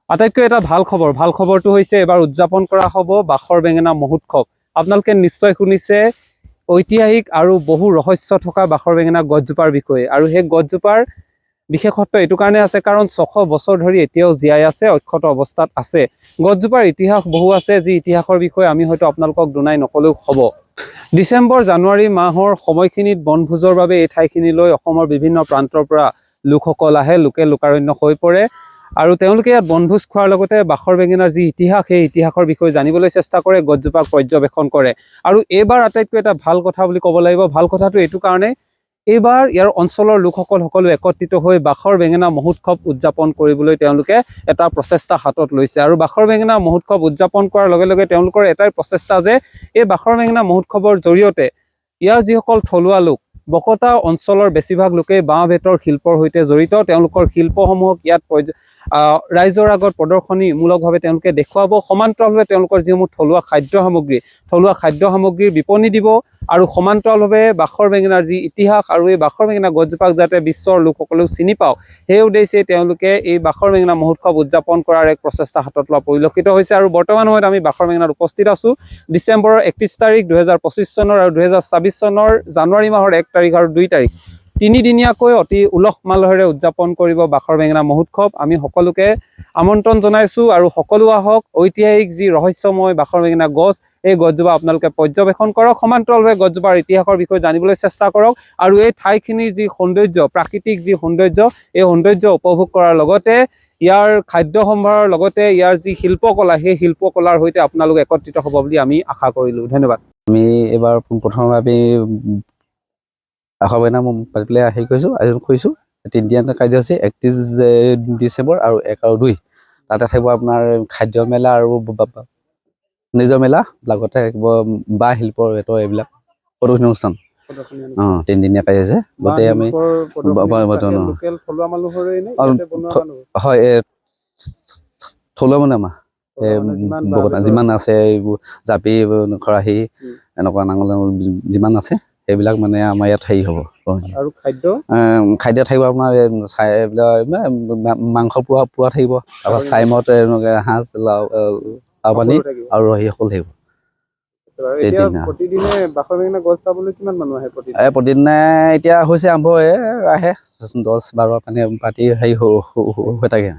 আটাইতকৈ এটা ভাল খবৰটো হৈছে এবাৰ উদযাপন কৰা হ'ব বাখৰ বেঙেনা মহোৎসৱ। আপোনালোকে নিশ্চয় শুনিছে ঐতিহাসিক আৰু বহু ৰহস্য থকা বাখৰ বেঙেনা গছজোপাৰ বিষয়ে। আৰু সেই গছজোপাৰ বিশেষত্ব এইটো কাৰণে আছে কাৰণ 600 বছৰ ধৰি এতিয়াও জীয়াই আছে, অক্ষত অৱস্থাত আছে। গছজোপাৰ ইতিহাস বহু আছে, যি ইতিহাসৰ বিষয়ে আমি হয়তো আপোনালোকক দুনাই নকলেও হ'ব। ডিচেম্বৰ জানুৱাৰী মাহৰ সময়খিনিত বনভোজৰ বাবে এই ঠাইখিনিলৈ অসমৰ বিভিন্ন প্ৰান্তৰ পৰা লোকসকল আহে, লোকে লোকাৰণ্য হৈ পৰে আৰু তেওঁলোকে ইয়াত বনভোজ খোৱাৰ লগতে বাখৰ বেঙেনাৰ যি ইতিহাস সেই ইতিহাসৰ বিষয়ে জানিবলৈ চেষ্টা কৰে, গছজোপাক পৰ্যবেক্ষণ কৰে। আৰু এইবাৰ আটাইতকৈ এটা ভাল কথা বুলি ক'ব লাগিব। ভাল কথাটো এইটো কাৰণে, এইবাৰ ইয়াৰ অঞ্চলৰ লোকসকল সকলো একত্ৰিত হৈ বাখৰ বেঙেনা মহোৎসৱ উদযাপন কৰিবলৈ তেওঁলোকে এটা প্ৰচেষ্টা হাতত লৈছে। আৰু বাখৰ বেঙেনা মহোৎসৱ উদযাপন কৰাৰ লগে লগে তেওঁলোকৰ এটাই প্ৰচেষ্টা যে এই বাখৰ বেঙেনা মহোৎসৱৰ জৰিয়তে ইয়াৰ যিসকল থলুৱা লোক, বকতা অঞ্চলৰ বেছিভাগ লোকেই বাঁহ বেতৰ শিল্পৰ সৈতে জড়িত, তেওঁলোকৰ শিল্পসমূহক ইয়াত ৰাইজৰ আগত প্ৰদৰ্শনীমূলকভাৱে তেওঁলোকে দেখুৱাব। সমান্তৰালভাৱে তেওঁলোকৰ যিসমূহ থলুৱা খাদ্য সামগ্ৰীৰ বিপণী দিব আৰু সমান্তৰালভাৱে বাখৰ বেঙেনাৰ যি ইতিহাস আৰু এই বাখৰ বেঙেনা গছজোপাক যাতে বিশ্বৰ লোকসকলেও চিনি পাওক, সেই উদ্দেশ্যে তেওঁলোকে এই বাখৰ বেঙেনা মহোৎসৱ উদযাপন কৰাৰ এক প্ৰচেষ্টা হাতত লোৱা পৰিলক্ষিত হৈছে। আৰু বৰ্তমান সময়ত আমি বাখৰ বেঙেনাত উপস্থিত আছোঁ। ডিচেম্বৰৰ 31 তাৰিখ 2025 চনৰ আৰু 2026 চনৰ জানুৱাৰী মাহৰ 1 তাৰিখ আৰু 2 তাৰিখ 3 দিনীয়াকৈ অতি উলহ মালহেৰে উদযাপন কৰিব বাখৰ বেঙেনা মহোৎসৱ। আমি সকলোকে আমন্ত্ৰণ জনাইছোঁ আৰু সকলো আহক, ঐতিহাসিক যি ৰহস্যময় বাখৰ বেঙেনা গছ, এই গছজোপা আপোনালোকে পৰ্যবেক্ষণ কৰক, সমান্তৰালভাৱে গছজোপাৰ ইতিহাসৰ বিষয়ে জানিবলৈ চেষ্টা কৰক আৰু এই ঠাইখিনিৰ যি সৌন্দৰ্য, প্ৰাকৃতিক যি সৌন্দৰ্য, এই সৌন্দৰ্য উপভোগ কৰাৰ লগতে ইয়াৰ খাদ্য সম্ভাৰৰ লগতে ইয়াৰ যি শিল্পকলা, সেই শিল্পকলাৰ সৈতে আপোনালোক একত্ৰিত হ'ব বুলি আমি আশা কৰিলোঁ। ধন্যবাদ। আমি এইবাৰ প্ৰথমে আমি বাখৰ বেঙেনা পাতি পেলাই আয়োজন কৰিছোঁ। 3 দিনীয়া কাৰ্যসূচী 31 ডিচেম্বৰ আৰু 1 আৰু 2। তাতে থাকিব আপোনাৰ খাদ্য মেলা আৰু নিজৰ মেলা, লগতে থাকিব বাঁহ শিল্পৰ এইবিলাক প্ৰদৰ্শনী অনুষ্ঠান। 3 দিনীয়া কাৰ্যসূচী গোটেই আমি হয় থলুৱা মানে আমাৰ যিমান আছে, এইবোৰ জাপি খৰাহী এনেকুৱা নাঙল যিমান আছে সেইবিলাক মানে আমাৰ ইয়াত হেৰি হ'ব। আৰু খাদ্য থাকিব আপোনাৰ মাংস পোৱা থাকিব, তাৰপৰা চাইমত এনেকৈ সাঁজ, লাও পানী আৰু ৰহি সকলো থাকিব। প্ৰতিদিনে বাখৰ বেঙেনা গছ চাবলৈ কিমান মানুহ আহে? প্ৰতিদিনে এতিয়া হৈছে আৰম্ভ আহে 10-12 পাতি হেৰি হৈ থাকে।